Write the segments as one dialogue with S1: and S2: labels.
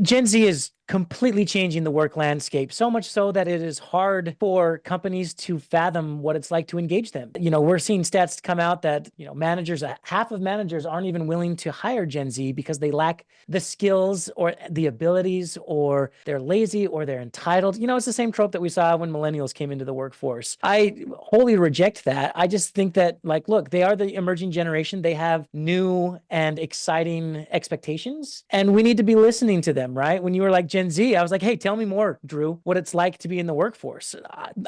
S1: Gen Z is completely changing the work landscape, so much so that it is hard for companies to fathom what it's like to engage them. We're seeing stats come out that, managers, half of managers aren't even willing to hire Gen Z because they lack the skills or the abilities, or they're lazy, or they're entitled. It's the same trope that we saw when millennials came into the workforce. I wholly reject that. I just think that, look, they are the emerging generation. They have new and exciting expectations, and we need to be listening to them, right? When you were like Gen Z, I was like, hey, tell me more, Drew, what it's like to be in the workforce.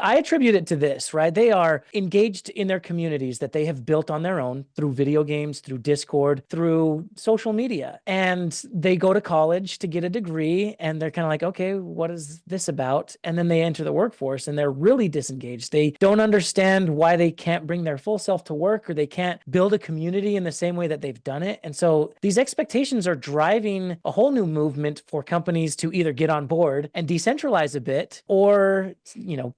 S1: I attribute it to this, right? They are engaged in their communities that they have built on their own through video games, through Discord, through social media. And they go to college to get a degree, and they're kind of like, okay, what is this about? And then they enter the workforce and they're really disengaged. They don't understand why they can't bring their full self to work, or they can't build a community in the same way that they've done it. And so these expectations are driving a whole new movement for companies to either get on board and decentralize a bit, or,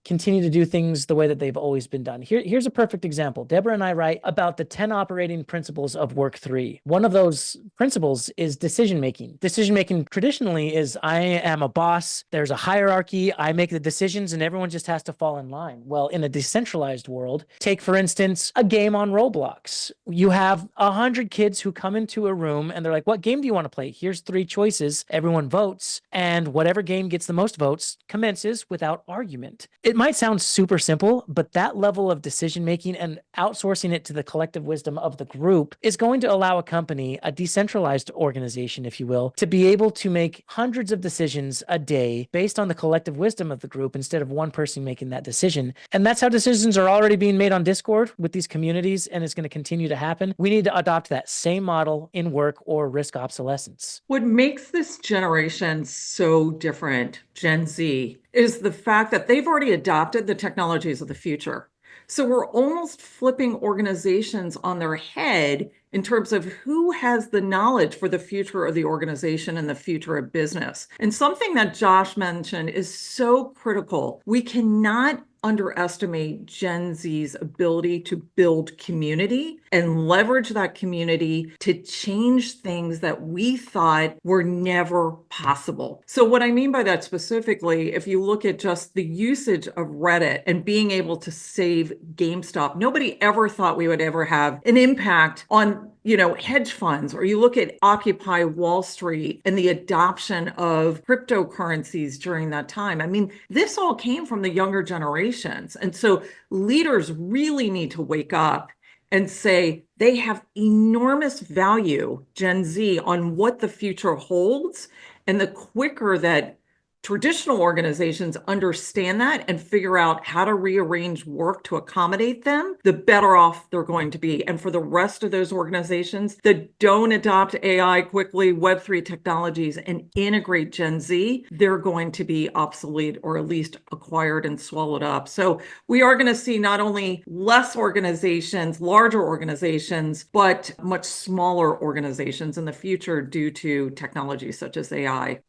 S1: continue to do things the way that they've always been done. Here's a perfect example. Deborah and I write about the 10 operating principles of Work 3. One of those principles is decision making. Decision making traditionally is, I am a boss, there's a hierarchy, I make the decisions, and everyone just has to fall in line. Well, in a decentralized world, take, for instance, a game on Roblox. You have 100 kids who come into a room and they're like, what game do you want to play? Here's 3 choices. Everyone votes, and whatever game gets the most votes commences without argument. It might sound super simple, but that level of decision making and outsourcing it to the collective wisdom of the group is going to allow a company, a decentralized organization, if you will, to be able to make hundreds of decisions a day based on the collective wisdom of the group instead of one person making that decision. And that's how decisions are already being made on Discord with these communities, and it's going to continue to happen. We need to adopt that same model in work or risk obsolescence.
S2: What makes this generation so different, Gen Z, is the fact that they've already adopted the technologies of the future. So we're almost flipping organizations on their head in terms of who has the knowledge for the future of the organization and the future of business. And something that Josh mentioned is so critical. We cannot underestimate Gen Z's ability to build community and leverage that community to change things that we thought were never possible. So what I mean by that specifically, if you look at just the usage of Reddit and being able to save GameStop, nobody ever thought we would ever have an impact on hedge funds, or you look at Occupy Wall Street and the adoption of cryptocurrencies during that time. I mean, this all came from the younger generations. And so leaders really need to wake up and say they have enormous value, Gen Z, on what the future holds. And the quicker that traditional organizations understand that and figure out how to rearrange work to accommodate them, the better off they're going to be. And for the rest of those organizations that don't adopt AI quickly, Web3 technologies, and integrate Gen Z, they're going to be obsolete, or at least acquired and swallowed up. So we are going to see not only less organizations, larger organizations, but much smaller organizations in the future due to technologies such as AI.